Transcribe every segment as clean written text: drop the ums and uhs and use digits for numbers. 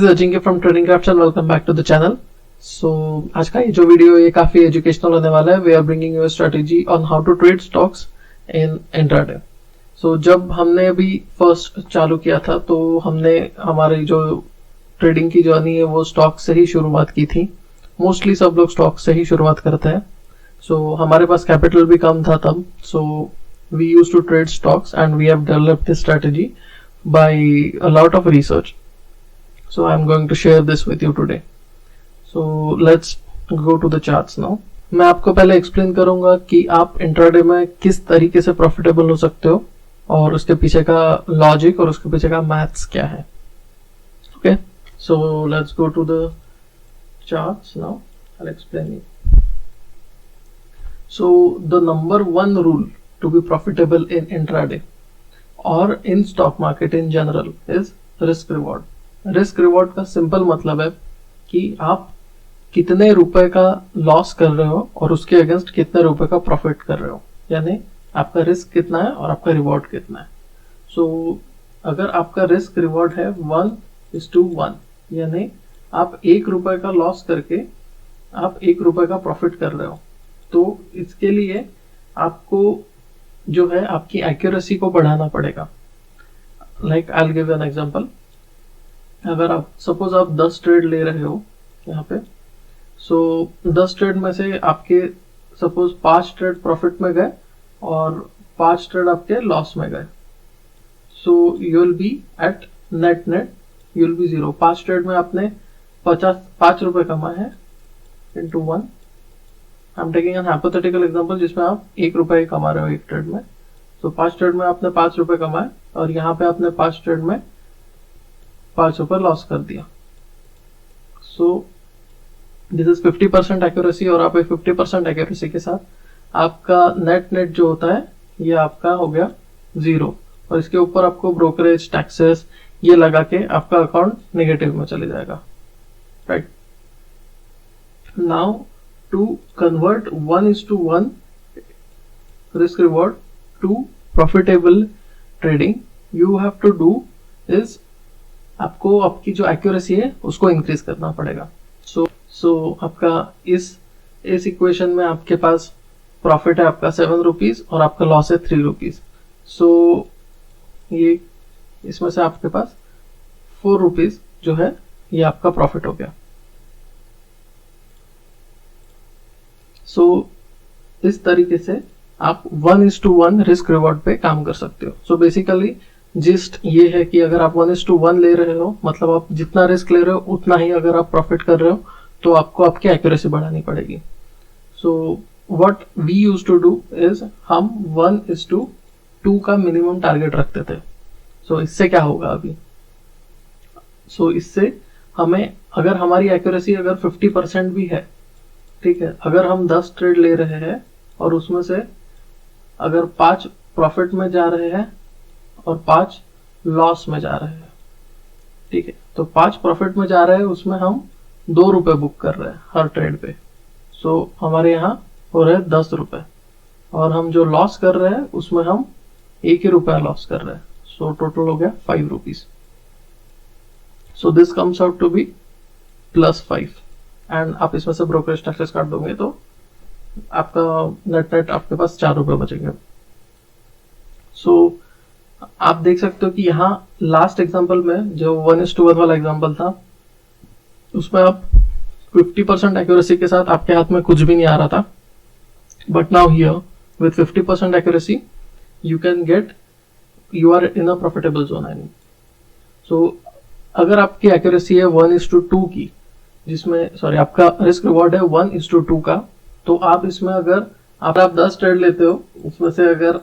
is Ajinkya from Trading Crafts and welcome back to the channel. So आज का ये जो वीडियो ये काफी एजुकेशनल होने वाला है. We are bringing you a strategy on how to trade stocks in intraday. So जब हमने अभी फर्स्ट चालू किया था तो हमने हमारी जो ट्रेडिंग की जर्नी है वो स्टॉक से ही शुरुआत की थी. मोस्टली सब लोग स्टॉक से ही शुरुआत करते हैं. So हमारे पास कैपिटल भी कम था तब. So we used to trade stocks and we have developed this strategy by a lot of research. So I'm going to share this with you today. So let's go to the charts now. मैं आपको पहले explain करूंगा कि आप intraday में किस तरीके से प्रॉफिटेबल हो सकते हो और उसके पीछे का लॉजिक और उसके पीछे का मैथ्स क्या है. Okay, so let's go to the charts now. I'll explain you. So the number one rule to be profitable in intraday or in stock market in general is risk reward. Risk reward का simple मतलब है कि आप कितने रुपए का loss कर रहे हो और उसके अगेंस्ट कितने रुपए का प्रॉफिट कर रहे हो, यानी आपका रिस्क कितना है और आपका रिवॉर्ड कितना है. सो अगर आपका रिस्क रिवॉर्ड है 1:1, यानी आप 1 रुपए का लॉस करके आप 1 रुपए का प्रॉफिट कर रहे हो, तो इसके लिए आपको जो है आपकी एक्यूरेसी को बढ़ाना पड़ेगा. Like I will give an example. अगर आप सपोज आप 10 ट्रेड ले रहे हो यहाँ पे, सो 10 ट्रेड में से आपके सपोज 5 ट्रेड प्रॉफिट में गए और 5 ट्रेड आपके लॉस में गए. So you will be at net you will be 0. 5 trade में आपने 5 रुपए कमाए हैं into 1. I am taking an hypothetical example जिसमें आप 1 रुपए कमा रहे हो एक ट्रेड में. सो 5 ट्रेड में आपने 5 रुपए कमाए और यहाँ पे आपने 5 ट्रेड में 5 रुपए लॉस कर दिया. सो दिस इज 50% एक्यूरेसी और आप 50% एक्यूरेसी के साथ आपका नेट जो होता है ये आपका हो गया 0 और इसके ऊपर आपको ब्रोकरेज टैक्सेस ये लगा के आपका अकाउंट नेगेटिव में चले जाएगा. Right now to convert 1:1 risk reward to profitable trading you have to do is आपको आपकी जो एक्यूरेसी है उसको इंक्रीज करना पड़ेगा. सो आपका इस इक्वेशन में आपके पास प्रॉफिट है आपका 7 रुपीज और आपका लॉस है 3 रुपीज. सो ये इसमें से आपके पास 4 रुपीज जो है ये आपका प्रॉफिट हो गया. सो इस तरीके से आप 1:1 रिस्क रिवॉर्ड पे काम कर सकते हो. सो बेसिकली जिस्ट ये है कि अगर आप 1:1 ले रहे हो मतलब आप जितना रिस्क ले रहे हो उतना ही अगर आप प्रॉफिट कर रहे हो तो आपको आपकी एक्यूरेसी बढ़ानी पड़ेगी. So what we used to do is हम 1:2 का मिनिमम टारगेट रखते थे. सो इससे क्या होगा अभी, सो इससे हमें अगर हमारी एक्यूरेसी अगर 50% भी है, ठीक है, अगर हम 10 ट्रेड ले रहे हैं और उसमें से अगर 5 प्रॉफिट में जा रहे हैं और 5 लॉस में जा रहे हैं, ठीक है, तो 5 प्रॉफिट में जा रहे हैं उसमें हम 2 रुपए बुक कर रहे हैं हर ट्रेड पे. सो हमारे यहाँ हो रहे हैं 10 रुपए और हम जो लॉस कर रहे हैं उसमें हम 1 ही रुपया लॉस कर रहे हैं. सो टोटल हो गया 5 rupees. So this comes out to be +5 and आप इसमें से ब्रोकरेज टैक्सेस काट दोगे तो आपका नेट आपके पास 4 रुपए बचेंगे. सो आप देख सकते हो कि यहाँ लास्ट एग्जांपल में जो 1:1 वाला एग्जांपल था उसमें आप 50% एक्यूरेसी के साथ आपके हाथ में कुछ भी नहीं आ रहा था. But now here with 50% accuracy you can get you are in a profitable zone. I mean so अगर आपकी एक्यूरेसी है 1:2 की, जिसमें सॉरी आपका रिस्क रिवॉर्ड है 1:2 का, तो आप इसमें अगर आप 10 ट्रेड लेते हो उसमें से अगर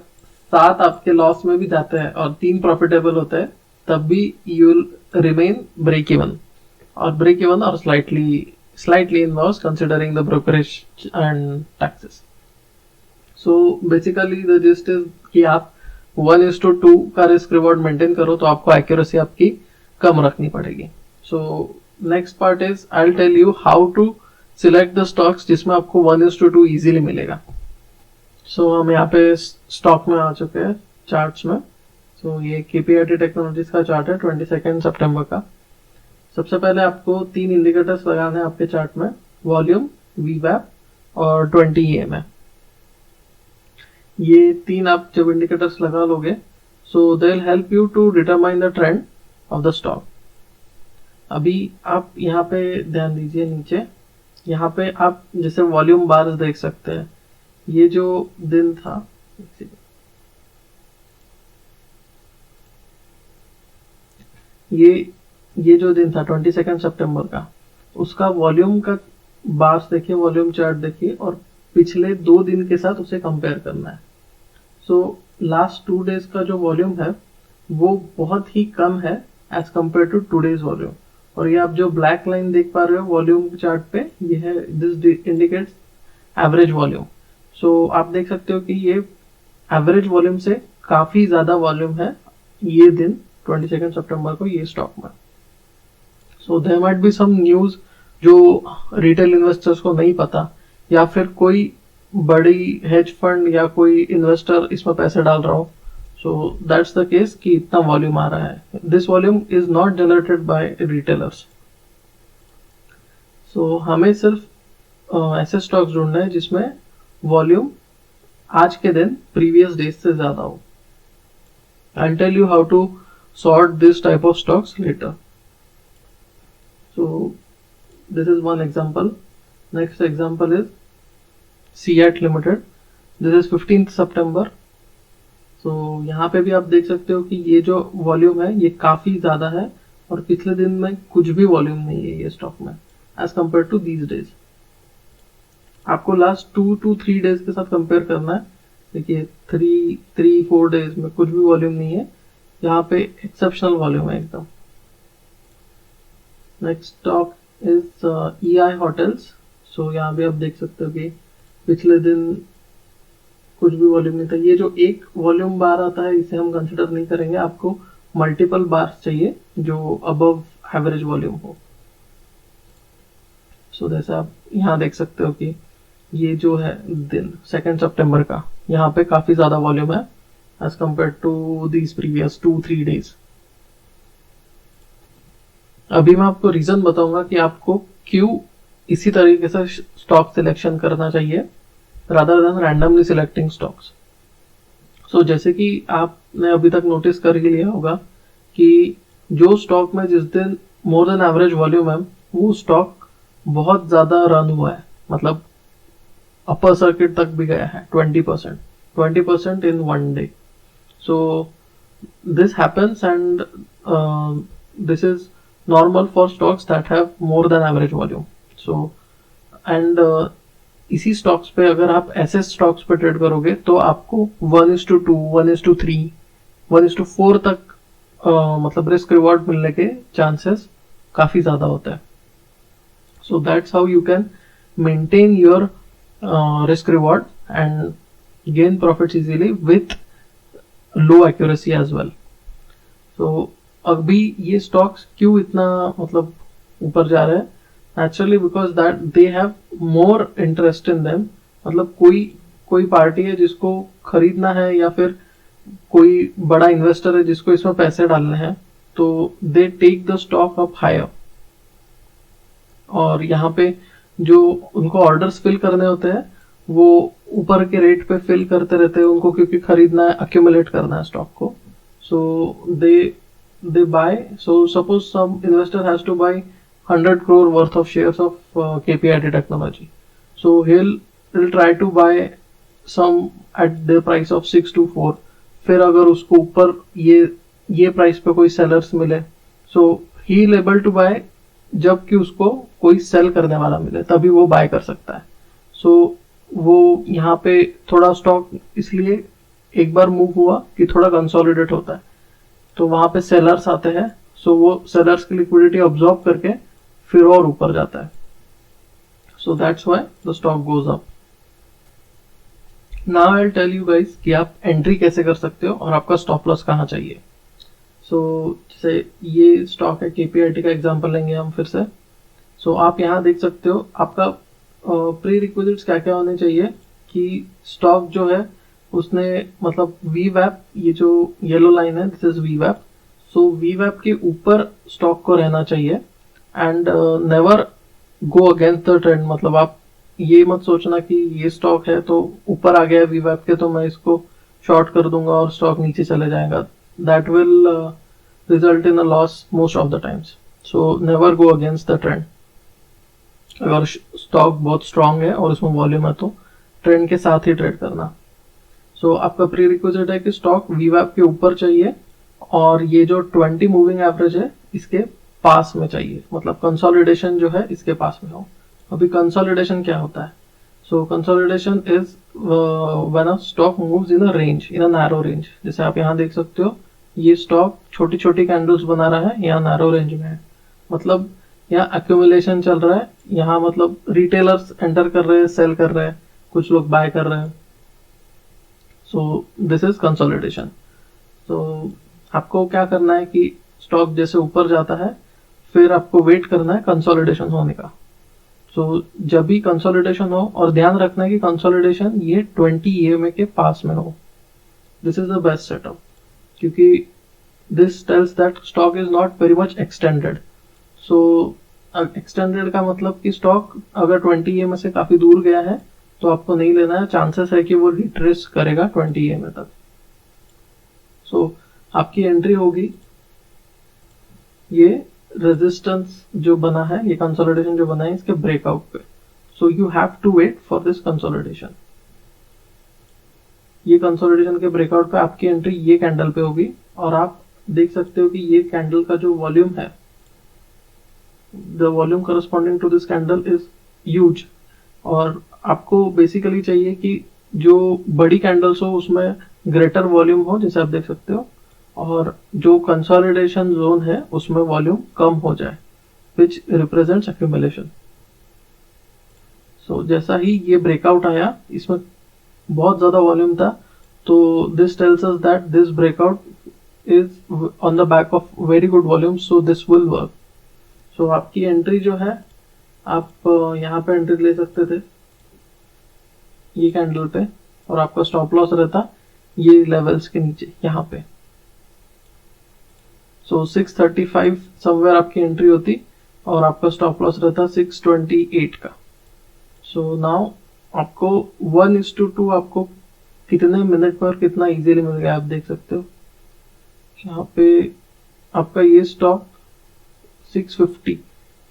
7 आपके लॉस में भी जाते हैं और 3 प्रॉफिटेबल होते हैं तब भी you will remain break even और slightly in loss considering the brokerage and taxes. So basically the gist is कि आप 1:2 का रिस्क रिवॉर्ड मेंटेन करो तो आपको एक्यूरेसी आपकी कम रखनी पड़ेगी. So next part is I will tell you how to select the stocks जिसमें आपको 1:2 इजीली मिलेगा. सो हम यहाँ पे स्टॉक में आ चुके हैं चार्ट्स में. सो ये KPIT टेक्नोलॉजीज का चार्ट है 22 सितंबर का. सबसे पहले आपको 3 इंडिकेटर्स लगाने हैं आपके चार्ट में, वॉल्यूम, वीवैप और 20 EMA। ये 3 आप जब इंडिकेटर्स लगा लोगे, so they will help you to determine the trend of the stock. अभी आप यहाँ पे ध्यान दीजिए, नीचे यहाँ पे आप जैसे वॉल्यूम बार्स देख सकते हैं। ये जो दिन था, ये जो दिन था 22 सितंबर का, उसका वॉल्यूम का बार्स देखिए, वॉल्यूम चार्ट देखिए, और पिछले 2 दिन के साथ उसे कंपेयर करना है। सो लास्ट 2 डेज का जो वॉल्यूम है वो बहुत ही कम है as compare to today's volume. और ये आप जो ब्लैक लाइन देख पा रहे हो वॉल्यूम चार्ट पे, ये है, दिस इंडिकेट्स एवरेज वॉल्यूम। सो आप देख सकते हो कि ये एवरेज वॉल्यूम से काफी ज्यादा वॉल्यूम है ये दिन 22 सितंबर को ये स्टॉक में। So there might be some news जो रिटेल इन्वेस्टर्स को नहीं पता, या फिर कोई बड़ी हेज फंड या कोई इन्वेस्टर इसमें पैसे डाल रहा हो। सो दैट्स द केस कि इतना वॉल्यूम आ रहा है। This volume is not generated by retailers. So हमें सिर्फ ऐसे स्टॉक्स ढूंढने हैं जिसमें वॉल्यूम आज के दिन प्रीवियस डेज से ज्यादा हो। I will tell you how to sort this type of stocks later. So this is one example. Next example is CEAT Limited. This is 15th September. So यहाँ पे भी आप देख सकते हो कि ये जो वॉल्यूम है ये काफी ज्यादा है, और पिछले दिन में कुछ भी वॉल्यूम नहीं है ये स्टॉक में as compare to these days. आपको लास्ट 2 to 3 डेज के साथ कंपेयर करना है। देखिए 3-4 डेज में कुछ भी वॉल्यूम नहीं है, यहाँ पे एक्सेप्शनल वॉल्यूम है एकदम। Next stock is EI hotels. So यहाँ भी आप देख सकते हो कि पिछले दिन कुछ भी वॉल्यूम नहीं था। ये जो एक वॉल्यूम बार आता है इसे हम कंसिडर नहीं करेंगे, आपको मल्टीपल बार्स चाहिए जो अबव एवरेज वॉल्यूम हो। सो जैसे आप यहाँ देख सकते हो कि ये जो है दिन 2 सितंबर का, यहाँ पे काफी ज्यादा वॉल्यूम है as compared to these previous 2-3 days। अभी मैं आपको रीजन बताऊंगा कि आपको क्यों इसी तरीके से स्टॉक सिलेक्शन करना चाहिए rather than randomly selecting stocks। सो जैसे कि आपने अभी तक नोटिस कर ही लिया होगा कि जो स्टॉक में जिस दिन मोर देन एवरेज वॉल्यूम है वो स्टॉक बहुत ज्यादा रन हुआ है, मतलब अपर सर्किट तक भी गया है 20% in one day। So this happens, and this is normal for stocks that have more than average volume। So and इसी स्टॉक्स पे अगर आप ऐसे स्टॉक्स पे ट्रेड करोगे तो आपको 1:2, 1:3, 1:4 तक मतलब रिस्क रिवॉर्ड मिलने के चांसेस काफी ज्यादा होता है। So that's how you can maintain your risk reward and gain profits easily with low accuracy as well. So अभी ये स्टॉक्स क्यों इतना मतलब ऊपर जा रहे हैं? Naturally because that they have more interest in them. मतलब कोई पार्टी है जिसको खरीदना है, या फिर कोई बड़ा इन्वेस्टर है जिसको इसमें पैसे डालने हैं, तो they take the stock up higher. और यहाँ पे जो उनको ऑर्डर्स फिल करने होते हैं वो ऊपर के रेट पे फिल करते रहते हैं उनको, क्योंकि खरीदना है, अक्यूमुलेट करना है स्टॉक को। So they buy. So suppose some investor has to buy 100 crore worth of shares of KPIT Technology. So he'll try to buy some at the price of 6 to 4। फिर अगर उसको ऊपर ये प्राइस पे कोई सेलर्स मिले, so he'll able to buy जबकि उसको कोई सेल करने वाला मिले, तभी वो बाय कर सकता है। So वो यहाँ पे थोड़ा स्टॉक इसलिए एक बार मूव हुआ कि थोड़ा कंसोलिडेट होता है, तो वहां पे सेलर्स आते हैं। सो वो सेलर्स की लिक्विडिटी ऑब्जॉर्व करके फिर और ऊपर जाता है। So that's why the stock goes up. Now I will tell you guys कि आप एंट्री कैसे कर सकते हो और आपका स्टॉप लॉस कहाँ चाहिए। सो जैसे ये स्टॉक है KPIT का एग्जांपल लेंगे हम फिर से। सो आप यहाँ देख सकते हो आपका प्री रिक्विजिट्स क्या क्या होने चाहिए कि स्टॉक जो है उसने मतलब VWAP, ये जो येलो लाइन है this is VWAP। So VWAP के ऊपर स्टॉक को रहना चाहिए and never go against the trend. मतलब आप ये मत सोचना कि ये स्टॉक है तो ऊपर आ गया वीवैप के तो मैं इसको शॉर्ट कर दूंगा और स्टॉक नीचे चले जाएगा। That will result in a loss most of the times. So never go against the trend. अगर स्टॉक बहुत स्ट्रांग है और उसमें वॉल्यूम है तो ट्रेंड के साथ ही ट्रेड करना। सो आपका प्री रिक्विजिट है कि स्टॉक वीवैप के ऊपर चाहिए और ये जो 20 मूविंग एवरेज है इसके पास में चाहिए, मतलब कंसोलिडेशन जो है इसके पास में हो। अभी कंसोलिडेशन क्या होता है? So consolidation is when a stock moves in a range, in a narrow range. जैसे आप यहाँ देख सकते हो ये स्टॉक छोटी छोटी कैंडल्स बना रहा है, यहाँ नैरो रेंज में है, मतलब यहाँ एक्यूमुलेशन चल रहा है। यहाँ मतलब रिटेलर्स एंटर कर रहे हैं, सेल कर रहे हैं, कुछ लोग बाय कर रहे हैं। So this is consolidation. तो आपको क्या करना है कि स्टॉक जैसे ऊपर जाता है फिर आपको वेट करना है कंसोलिडेशन होने का। सो जब भी कंसोलिडेशन हो, और ध्यान रखना है कि कंसोलिडेशन ये 20 EMA के पास में हो। This is the best setup, क्योंकि this tells that stock is not very much extended. So extended का मतलब कि स्टॉक अगर 20 EMA से काफी दूर गया है तो आपको नहीं लेना है, चांसेस है कि वो रिट्रेस करेगा 20 EMA तक। सो आपकी एंट्री होगी ये रेजिस्टेंस जो बना है, ये कंसोलिडेशन जो बना है इसके ब्रेकआउट पे। So you have to wait for this consolidation. ये कंसोलिडेशन के ब्रेकआउट पे आपकी एंट्री ये कैंडल पे होगी और आप देख सकते हो कि ये कैंडल का जो वॉल्यूम है, the volume corresponding to this candle is huge. और आपको बेसिकली चाहिए कि जो बड़ी कैंडल्स हो उसमें ग्रेटर वॉल्यूम हो, जैसे आप देख सकते हो, और जो कंसोलिडेशन जोन है उसमें वॉल्यूम कम हो जाए, विच रिप्रेजेंट्स एक्यूमुलेशन। सो जैसा ही ये ब्रेकआउट आया, इसमें बहुत ज्यादा वॉल्यूम था, तो this tells us that this breakout is on the back of very good volume, so this will work. So आपकी एंट्री जो है, आप यहाँ पे एंट्री ले सकते थे ये कैंडल पे, और आपका स्टॉप लॉस रहता ये लेवल्स के नीचे यहाँ पे। सो 635 समवेयर आपकी एंट्री होती और आपका स्टॉप लॉस रहता 628 का। सो नाउ आपको 1:2 आपको कितने मिनट पर कितना इजीली मिल गया आप देख सकते हो। यहाँ पे आपका ये स्टॉक 650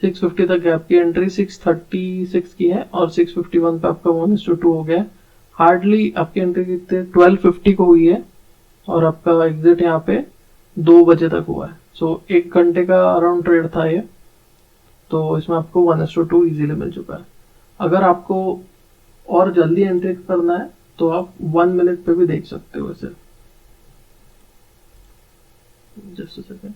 तक है, आपकी एंट्री 636 की है और 651 पे आपका 1:2 हो गया। हार्डली आपकी एंट्री कितने 1250 को हुई है और आपका एग्जिट यहाँ पे 2 बजे तक हुआ है। सो 1 घंटे का अराउंड ट्रेड था ये, तो इसमें आपको 1:2 इजीली मिल चुका है। अगर आपको और जल्दी एंट्री करना है तो आप 1 मिनट पे भी देख सकते हो इसे। Just a second.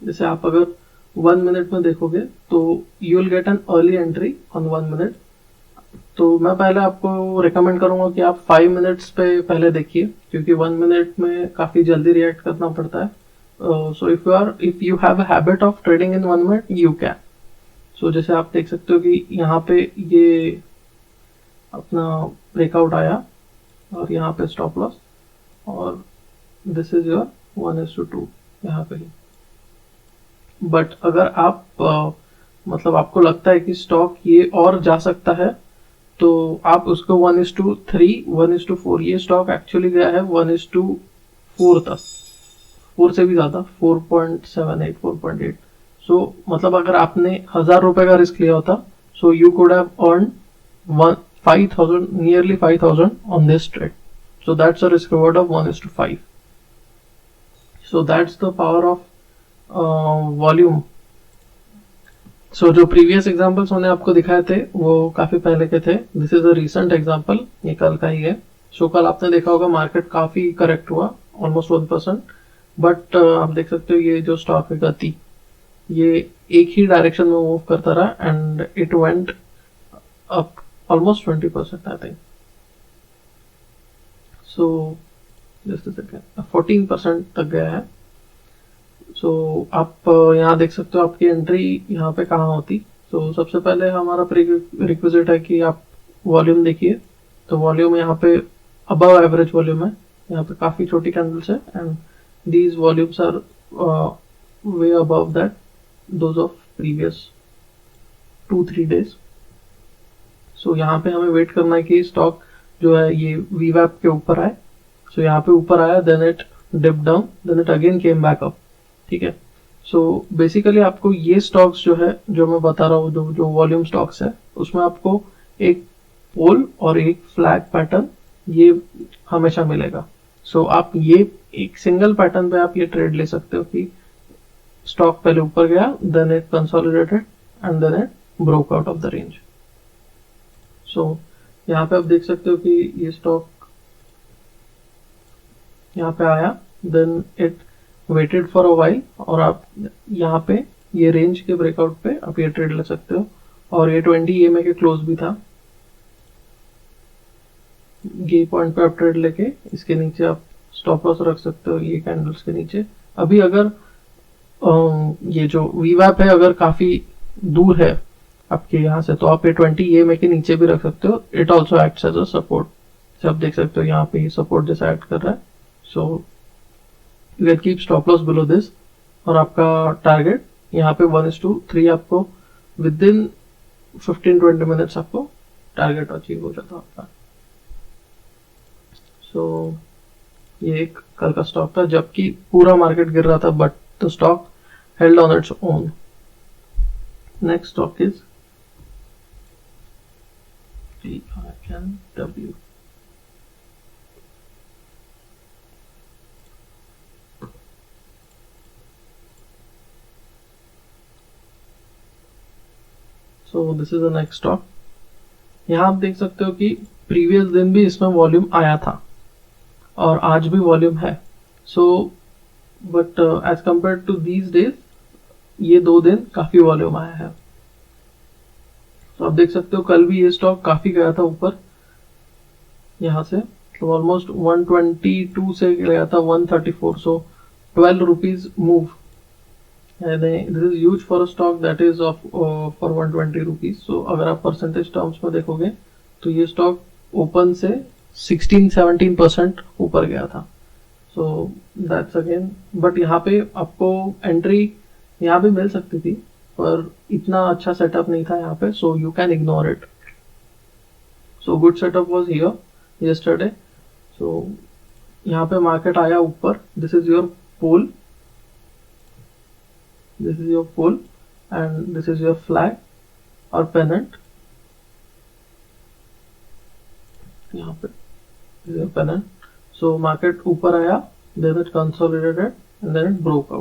जैसे आप अगर 1 मिनट में देखोगे तो you will get an early entry on 1 minute. तो मैं पहले आपको रिकमेंड करूंगा कि आप 5 मिनट्स पे पहले देखिए, क्योंकि 1 मिनट में काफी जल्दी रिएक्ट करना पड़ता है। So if you have a habit of trading in 1 minute you can. So जैसे आप देख सकते हो कि यहाँ पे ये अपना ब्रेकआउट आया और यहाँ पे स्टॉप लॉस, और दिस इज योर 1:2 यहाँ पे ही। बट अगर आप मतलब आपको लगता है कि स्टॉक ये और जा सकता है तो आप उसको 1:3, 1:4, ये स्टॉक एक्चुअली गया है 1:4 तक, 4 से भी ज्यादा, 4.78, 4.8। सो मतलब अगर आपने 1000 रुपए का रिस्क लिया होता, so you could have earn 5,000, nearly 5,000 on this trade. So that's a risk reward of 1:5। So that's the power of volume. So जो प्रीवियस एग्जांपल्स मैंने आपको दिखाए थे वो काफी पहले के थे। This is a recent example, ये कल का ही है। सो कल आपने देखा होगा मार्केट काफी करेक्ट हुआ, ऑलमोस्ट 1%। बट आप देख सकते हो ये जो स्टॉक है गति, ये एक ही डायरेक्शन में मूव करता रहा and it went up almost 20% I think. So just a second, 14% तक गया है। सो आप यहाँ देख सकते हो आपकी एंट्री यहाँ पे कहाँ होती। सो सबसे पहले हमारा प्री रिक्विजिट है कि आप वॉल्यूम देखिए। तो वॉल्यूम यहाँ पे अबव एवरेज वॉल्यूम है, यहाँ पे काफी छोटी कैंडल्स है and these volumes are way above that those of previous 2-3 days. So यहाँ पे हमें वेट करना है कि स्टॉक जो है ये वीवैप के ऊपर आए. सो यहाँ पे ऊपर आया, then it dip down, then it again came back up. ठीक है. सो बेसिकली आपको ये स्टॉक्स जो है, जो मैं बता रहा हूँ, जो वॉल्यूम स्टॉक्स है, उसमें आपको एक पोल और एक फ्लैग पैटर्न ये हमेशा मिलेगा. सो आप ये एक सिंगल पैटर्न पे आप ये ट्रेड ले सकते हो कि स्टॉक पहले ऊपर गया, then it consolidated and then it broke out of the range. So यहाँ पे आप देख सकते हो कि ये स्टॉक यहाँ पे आया, then it waited for a while, और आप यहाँ पे ये रेंज के ब्रेकआउट पे आप ये ट्रेड ले सकते हो. और ये 20 EMA के क्लोज भी था. ये पॉइंट पे आप ट्रेड लेके इसके नीचे आप स्टॉप लॉस रख सकते हो, ये कैंडल्स के नीचे. अभी अगर ये जो वीवैप है अगर काफी दूर है आपके यहाँ से, तो आप ये 20 EMA के नीचे भी रख सकते हो. It also acts as a support. आप देख सकते हो यहाँ पे ये सपोर्ट जैसा एक्ट कर रहा है. So you can keep stop loss below this. और आपका टारगेट यहाँ पे 1:3 आपको विद इन 15-20 मिनट्स आपको टारगेट अचीव हो जाता है आपका. सो ये एक कल का स्टॉक था जबकि पूरा मार्केट गिर रहा था, but the stock held on its own. Next stock is TRNW. So this is the next stock. यहाँ आप देख सकते हो कि प्रीवियस दिन भी इसमें वॉल्यूम आया था और आज भी वॉल्यूम है. So but as compare to these days ये 2 दिन काफी वॉल्यूम आया है. तो आप देख सकते हो कल भी ये स्टॉक काफी गया था ऊपर यहाँ से, तो ऑलमोस्ट 122 से गया था 134. So 12 rupees move. This is huge for a stock that is of for 120 rupees. So अगर आप परसेंटेज टर्म्स में देखोगे तो ये स्टॉक ओपन से 16-17% ऊपर गया था. सो दैट्स अगेन, बट यहाँ पे आपको एंट्री यहाँ भी मिल सकती थी, पर इतना अच्छा सेटअप नहीं था यहाँ पे. So you can ignore it. So good setup was here yesterday. So यहाँ पे मार्केट आया ऊपर. This is your pole, this is your pole and this is your flag और पेनेंट. यहाँ पे this is your pennant. So market ऊपर आया, then it consolidated and then it broke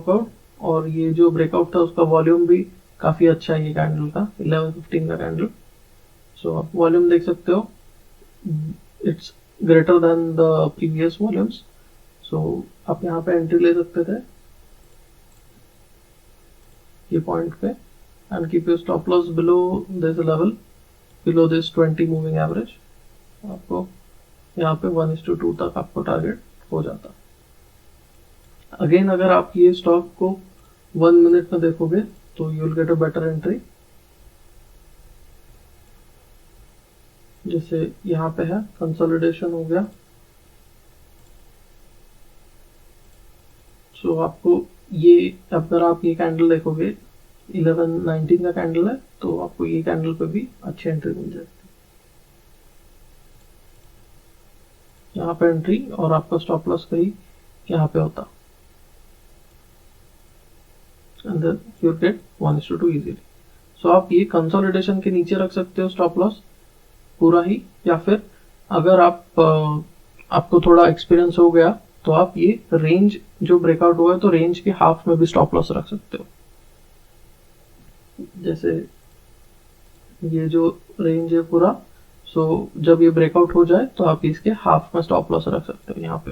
out. और ये जो ब्रेकआउट था उसका वॉल्यूम भी काफी अच्छा है ये कैंडल का, 11:15 का कैंडल. सो आप वॉल्यूम देख सकते हो, it's greater than the previous volumes. So आप यहाँ पे एंट्री ले सकते थे ये पॉइंट पे and keep your stop loss below this level, below this 20 moving average. आपको यहाँ पे 1:2 तक आपको टारगेट हो जाता. अगेन अगर आप ये स्टॉक को 1 मिनट में देखोगे तो you will get a better entry. जैसे यहाँ पे है कंसोलिडेशन हो गया. सो आपको ये, अगर आप ये कैंडल देखोगे 11:19 का कैंडल है, तो आपको ये कैंडल पे भी अच्छी एंट्री मिल जाएगी. यहाँ पे एंट्री और आपका स्टॉप लॉस कहीं यहाँ पे होता, and then you get 1:2 easily. So आप ये कंसोलिडेशन के नीचे रख सकते हो स्टॉप लॉस पूरा ही, या फिर अगर आप आपको थोड़ा एक्सपीरियंस हो गया तो आप ये रेंज जो ब्रेकआउट हुआ है तो रेंज के हाफ में भी स्टॉप लॉस रख सकते हो. जैसे ये जो रेंज है पूरा, सो जब ये ब्रेकआउट हो जाए तो आप इसके हाफ में स्टॉप लॉस रख सकते हो यहाँ पे.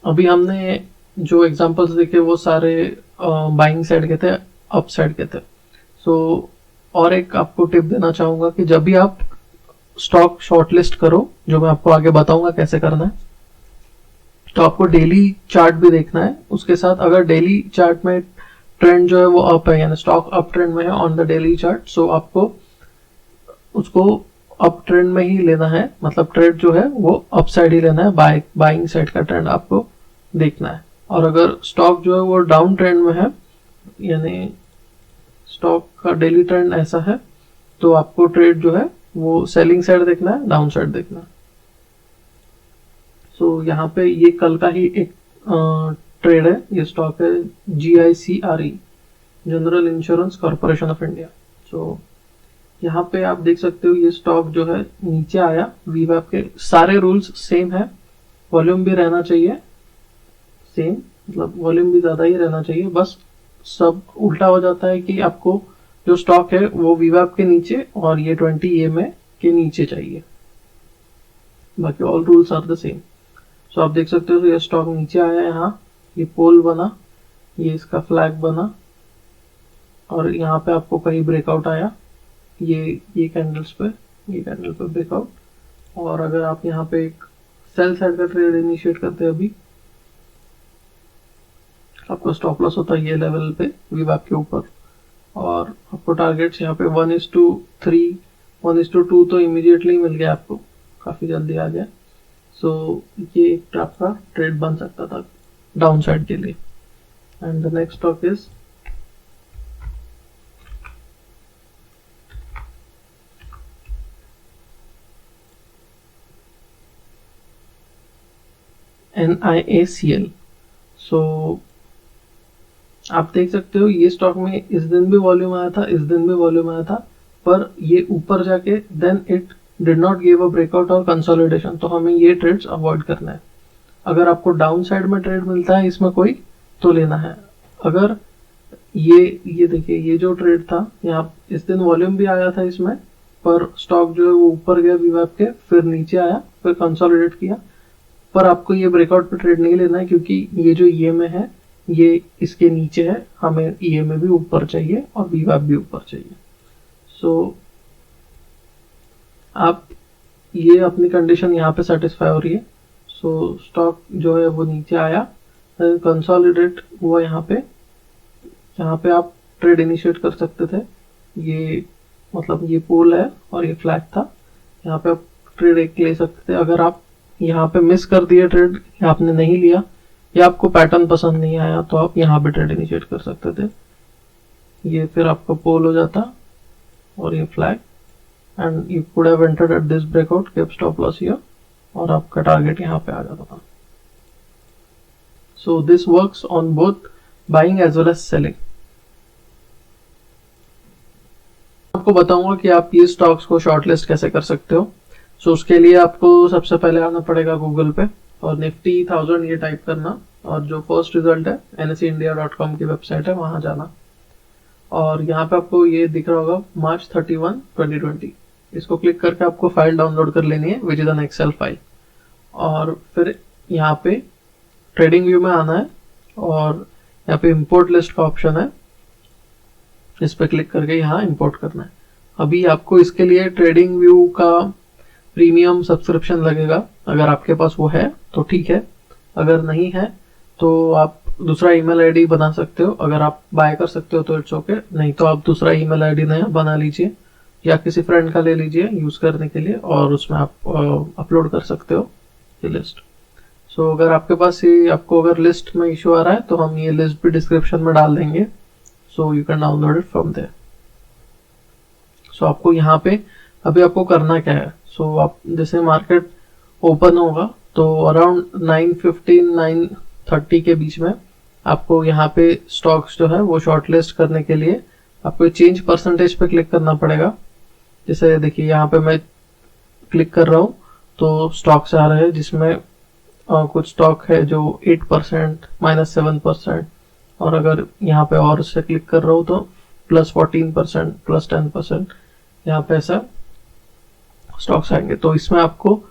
अभी हमने जो एग्जांपल्स देखे वो सारे बाइंग साइड के थे, अप साइड के थे. सो और एक आपको टिप देना चाहूंगा कि जब भी आप स्टॉक शॉर्टलिस्ट करो, जो मैं आपको आगे बताऊंगा कैसे करना है, तो आपको डेली चार्ट भी देखना है उसके साथ. अगर डेली चार्ट में ट्रेंड जो है वो अप है, यानी स्टॉक अप ट्रेंड में है ऑन द डेली चार्ट, सो आपको उसको अप ट्रेंड में ही लेना है, मतलब ट्रेड जो है वो अप साइड ही लेना है, बाइंग साइड का ट्रेंड आपको देखना है। और अगर स्टॉक जो है वो डाउन ट्रेंड में है, यानी स्टॉक का डेली ट्रेंड ऐसा है, तो आपको ट्रेड जो है वो सेलिंग साइड देखना है, डाउन साइड देखना है। सो यहाँ पे ये कल का ही एक ट्रेड है, ये स्टॉक है GICRE, general insurance corporation of India. So यहाँ पे आप देख सकते हो ये स्टॉक जो है नीचे आया, वीवैप के सारे रूल्स सेम है, वॉल्यूम भी रहना चाहिए सेम, मतलब वॉल्यूम भी ज्यादा ही रहना चाहिए, बस सब उल्टा हो जाता है कि आपको जो स्टॉक है वो वीवैप के नीचे और ये 20 EMA के नीचे चाहिए, बाकी all rules are the same. So आप देख सकते हो ये स्टॉक नीचे आया, यहाँ ये पोल बना, ये इसका फ्लैग बना, और यहाँ पे आपको कहीं ब्रेकआउट आया, ये कैंडल्स पे, ये कैंडल पे ब्रेकआउट। और अगर आप यहाँ पे एक सेल साइड का ट्रेड इनिशिएट करते हैं अभी, आपको स्टॉप लॉस होता है ये लेवल पे वीवैप के ऊपर, और आपको टारगेट्स यहाँ पे 1:3 1:2 तो इमीडिएटली मिल गया, आपको काफी जल्दी आ गया। सो ये एक आपका ट्रेड बन सकता था डाउन साइड के लिए। And the next stock is NIACL। सो आप देख सकते हो ये स्टॉक में इस दिन भी वॉल्यूम आया था, इस दिन भी वॉल्यूम आया था, पर ये ऊपर जाके then it did not give a breakout और कंसोलिडेशन, तो हमें ये ट्रेड्स अवॉइड करना है। अगर आपको डाउन साइड में ट्रेड मिलता है इसमें कोई तो लेना है। अगर ये देखिए ये जो ट्रेड था, यहाँ इस दिन वॉल्यूम भी आया था इसमें, पर स्टॉक जो है वो ऊपर गया वीवैप के, फिर नीचे आया, फिर कंसोलिडेट किया, पर आपको ये ब्रेकआउट पे ट्रेड नहीं लेना है, क्योंकि ये जो EMA है ये इसके नीचे है, हमें EMA भी ऊपर चाहिए और वीवैप भी ऊपर चाहिए। सो आप ये अपनी कंडीशन यहाँ पे सेटिस्फाई हो रही है। सो स्टॉक जो है वो नीचे आया, कंसोलिडेट हुआ, यहाँ पे आप ट्रेड इनिशिएट कर सकते थे। ये मतलब ये पोल है और ये फ्लैग था, यहाँ पे आप ट्रेड एक ले सकते थे। अगर आप यहाँ पे मिस कर दिए ट्रेड, या आपने नहीं लिया, या आपको पैटर्न पसंद नहीं आया, तो आप यहाँ पे ट्रेड इनिशिएट कर सकते थे। ये फिर आपका पोल हो जाता और ये flag, and you could have entered at this breakout, keep stop loss here, और आपका टारगेट यहाँ पे आ जाता था। So this works on both buying as well as selling. आपको बताऊंगा कि आप ये स्टॉक्स को शॉर्टलिस्ट कैसे कर सकते हो। सो उसके लिए आपको सबसे पहले आना पड़ेगा गूगल पे और Nifty 1000 ये टाइप करना, और जो फर्स्ट रिजल्ट है NSEindia.com की वेबसाइट है, वहां जाना, और यहाँ पे आपको ये दिख रहा होगा March 31, 2020। इसको क्लिक करके आपको फाइल डाउनलोड कर लेनी है, which is an excel file, और फिर यहाँ पे ट्रेडिंग व्यू में आना है, और यहाँ पे इंपोर्ट लिस्ट का ऑप्शन है, इस पे क्लिक करके यहाँ इंपोर्ट करना है। अभी आपको इसके लिए ट्रेडिंग व्यू का प्रीमियम सब्सक्रिप्शन लगेगा, अगर आपके पास वो है तो ठीक है, अगर नहीं है तो आप दूसरा ईमेल आईडी बना सकते हो। अगर आप बाय कर सकते हो तो इट्स ओके, नहीं तो आप दूसरा ईमेल आईडी नया बना लीजिए, या किसी फ्रेंड का ले लीजिए यूज करने के लिए, और उसमें आप अपलोड कर सकते हो ये लिस्ट। सो अगर आपके पास ये आपको अगर लिस्ट में इशू आ रहा है, तो हम ये लिस्ट भी डिस्क्रिप्शन में डाल देंगे, so you can download it from there. So आपको यहाँ पे अभी आपको करना क्या है, सो आप जैसे मार्केट ओपन होगा तो अराउंड 9:15 9:30 के बीच में आपको यहाँ पे स्टॉक्स जो है वो शॉर्टलिस्ट करने के लिए आपको चेंज परसेंटेज पे क्लिक करना पड़ेगा। जैसे देखिए यहाँ पे मैं क्लिक कर रहा हूँ तो स्टॉक्स आ रहे हैं, जिसमें कुछ स्टॉक है जो 8%, -7%, और अगर यहाँ पे और से क्लिक कर रहा हूँ तो +14%, +10%, यहाँ पे ऐसा स्टॉक्स आएंगे। तो इसमें आपको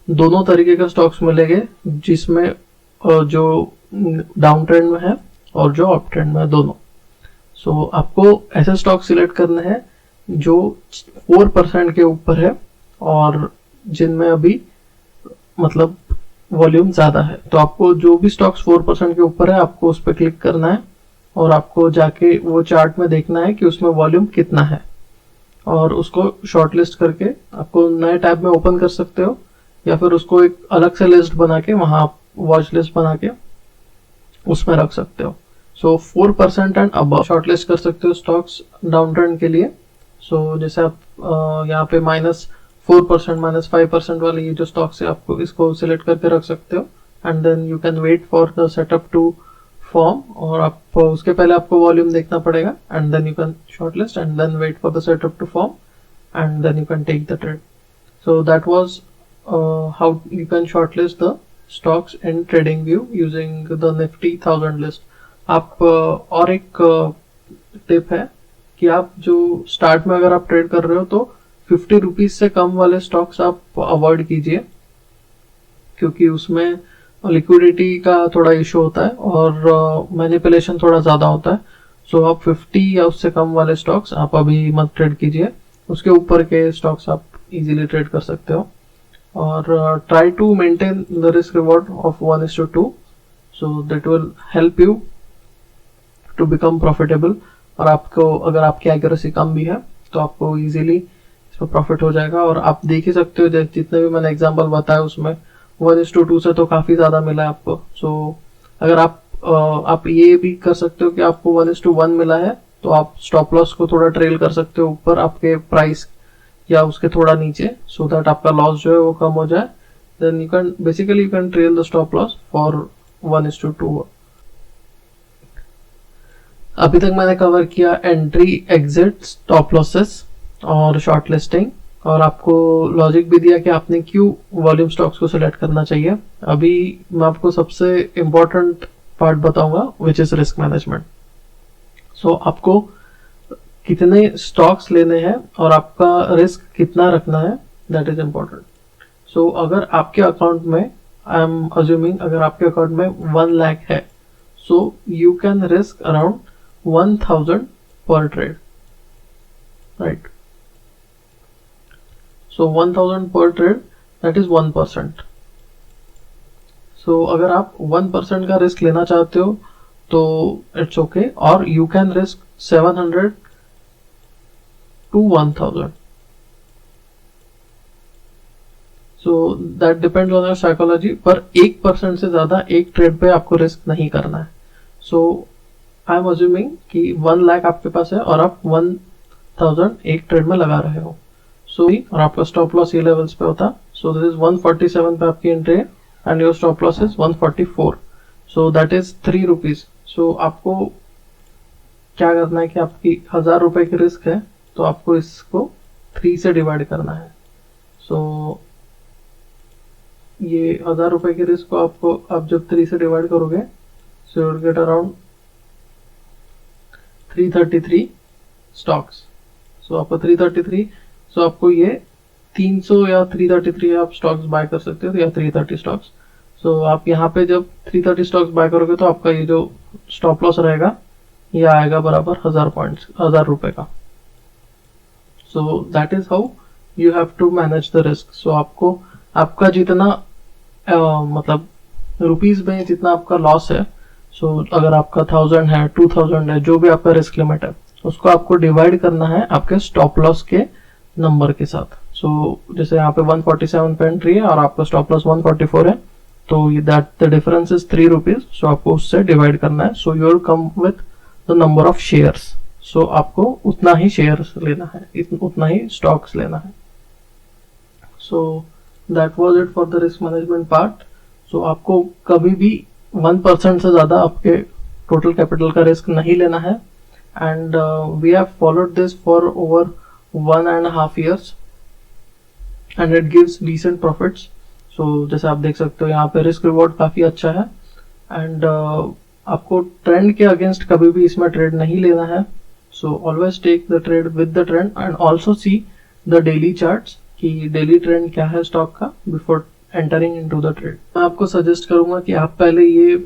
दोनों तरीके के स्टॉक्स मिलेंगे, जिसमें जो डाउन ट्रेंड में है और जो अप ट्रेंड में है, दोनों। सो आपको ऐसे स्टॉक सिलेक्ट करने हैं जो 4% के ऊपर है और जिनमें अभी मतलब वॉल्यूम ज्यादा है। तो आपको जो भी स्टॉक्स 4% के ऊपर है, आपको उस पर क्लिक करना है और आपको जाके वो चार्ट में देखना है कि उसमें वॉल्यूम कितना है। और उसको शॉर्ट लिस्ट करके आपको नए टैब में ओपन कर सकते हो, या फिर उसको एक अलग से लिस्ट बना के वहां आप वॉच लिस्ट बना के उसमें रख सकते हो। सो 4% एंड अब शॉर्ट लिस्ट कर सकते हो स्टॉक्स डाउन ट्रेंड के लिए। सो जैसे आप यहाँ पे -4% -5% वाले ये जो स्टॉक्स है आपको इसको सिलेक्ट करके रख सकते हो, and then you can wait for the setup to form, और आप उसके पहले आपको वॉल्यूम देखना पड़ेगा, and then you can shortlist and then wait for the setup to form and then you can take the trade. So that was how you can shortlist the stocks in TradingView using the Nifty 1000 list. आप और एक tip है कि आप जो start में अगर आप ट्रेड कर रहे हो तो 50 रुपीज से कम वाले स्टॉक्स आप अवॉइड कीजिए, क्योंकि उसमें लिक्विडिटी का थोड़ा इशू होता है और मैनिपुलेशन थोड़ा ज्यादा होता है। सो आप 50 या उससे कम वाले स्टॉक्स आप अभी मत ट्रेड कीजिए, उसके ऊपर के स्टॉक्स आप इजीली ट्रेड कर सकते हो। और try to maintain the risk reward of 1:2, so that will help you to become profitable. और आपको अगर आपकी एक्यूरेसी कम भी है तो आपको इजीली इसमें प्रॉफिट हो जाएगा। और आप देख ही सकते हो जितने भी मैंने एग्जांपल बताया उसमें 1:2 से तो काफी ज्यादा मिला है आपको। सो अगर आप ये भी कर सकते हो कि आपको 1:1 मिला है तो आप स्टॉप लॉस को थोड़ा ट्रेल कर सकते हो ऊपर आपके प्राइस या उसके थोड़ा नीचे, सो दैट आपका लॉस जो है वो कम हो जाए। Then you can trail the stop loss for 1:2। अभी तक मैंने कवर किया एंट्री, एग्जिट, स्टॉप लॉसेस और शॉर्ट लिस्टिंग, और आपको लॉजिक भी दिया कि आपने क्यों वॉल्यूम स्टॉक्स को सिलेक्ट करना चाहिए। अभी मैं आपको सबसे इम्पोर्टेंट पार्ट बताऊंगा विच इज रिस्क मैनेजमेंट। सो आपको कितने स्टॉक्स लेने हैं और आपका रिस्क कितना रखना है, दैट इज इम्पोर्टेंट। सो अगर आपके अकाउंट में, आई एम अज्यूमिंग अगर आपके अकाउंट में 1 लाख है, so you can risk around 1000 पर ट्रेड, राइट। सो 1000 पर ट्रेड, दैट इज 1%। सो अगर आप 1% का रिस्क लेना चाहते हो तो इट्स ओके, और you can risk 700 to 1000. So that depends on your psychology, पर 1% से ज्यादा एक ट्रेड पे आपको रिस्क नहीं करना है। So आई एम अज्यूमिंग कि 1 लाख आपके पास है और आप 1000 एक ट्रेड में लगा रहे हो। सो और आपका स्टॉप लॉस ये लेवल्स पे होता, सो दिस इज 147 पे आपकी एंट्री है and your stop loss is 144, so that is 3 rupees. So आपको क्या करना है कि आपकी 1000 रुपए की रिस्क है तो आपको इसको 3 से डिवाइड करना है। सो ये 1000 रुपए की रिस्क को आपको आप जब 3 से डिवाइड करोगे, so you will get around 333 stocks. So आपको 333, सो आपको ये 300 या 333 आप स्टॉक्स बाय कर सकते हो, या 330 स्टॉक्स। सो आप यहाँ पे जब 330 स्टॉक्स बाय करोगे तो आपका ये जो स्टॉप लॉस रहेगा ये आएगा बराबर 1000 पॉइंट्स, 1000 रुपए का। So that is how you have to manage the risk. So आपको आपका जितना मतलब रुपीज में जितना आपका लॉस है, सो अगर आपका 1000 है, 2000 है, जो भी आपका रिस्क लिमिट है, उसको आपको डिवाइड करना है आपके स्टॉप लॉस के नंबर के साथ। सो जैसे यहाँ पे 147 पे एंट्री है और आपका स्टॉप लॉस 144 है, तो that the difference is 3 rupees. So आपको उससे डिवाइड करना है। So you will come with the number of shares. So आपको उतना ही शेयर्स लेना है, उतना ही स्टॉक्स लेना है। So that was it for the risk management part. So आपको कभी भी 1% से ज्यादा आपके टोटल कैपिटल का रिस्क नहीं लेना है, and we have followed this for over 1.5 years and it gives decent profits. So जैसे आप देख सकते हो यहाँ पे रिस्क रिवॉर्ड काफी अच्छा है, एंड आपको ट्रेंड के अगेंस्ट कभी भी इसमें ट्रेड नहीं लेना है। So always take the trade with the trend and also see the daily charts कि डेली ट्रेंड क्या है स्टॉक का before entering into the trade. मैं आपको सजेस्ट करूंगा कि आप पहले ये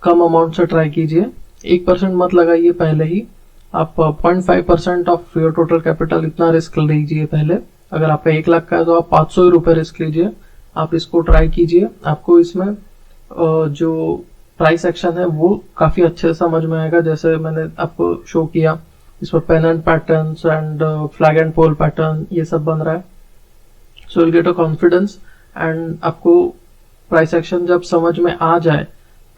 कम अमाउंट से ट्राई कीजिए, 1% मत लगाइए पहले ही। आप 0.5% ऑफ योर टोटल कैपिटल इतना रिस्क लीजिए पहले। अगर आपका 1 लाख का है तो आप 500 रुपए रिस्क लीजिए, आप इसको ट्राई कीजिए। आपको इसमें जो प्राइस एक्शन है वो काफी अच्छे से समझ में आएगा, जैसे मैंने आपको शो किया इसमें pennant patterns and flag and pole pattern ये सब बन रहा है. So will get a confidence and आपको प्राइस एक्शन जब समझ में आ जाए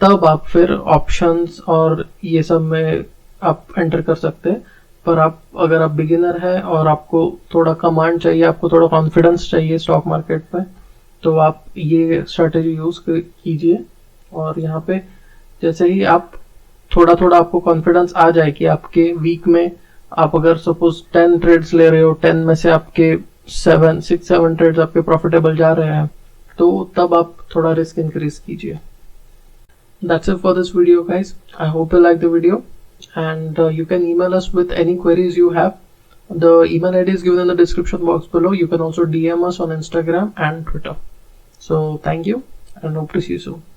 तब आप फिर ऑप्शंस और ये सब में आप एंटर कर सकते हैं. पर आप अगर आप बिगिनर है और आपको थोड़ा कमांड चाहिए, आपको थोड़ा कॉन्फिडेंस चाहिए स्टॉक मार्केट में, तो आप ये स्ट्रेटेजी यूज कीजिए. और यहाँ पे जैसे ही आप थोड़ा थोड़ा आपको कॉन्फिडेंस आ जाए कि आपके वीक में आप अगर सपोज 10 ट्रेड्स ले रहे हो, 10 में से आपके 6-7 ट्रेड्स आपके प्रॉफिटेबल जा रहे हैं, तो तब आप थोड़ा रिस्क इंक्रीज कीजिए. That's it for this video, guys. I hope you like the video, and you can email us with any queries you have. The email ID is given in the description box below. You can also DM us on Instagram and Twitter. So thank you and hope to see you soon.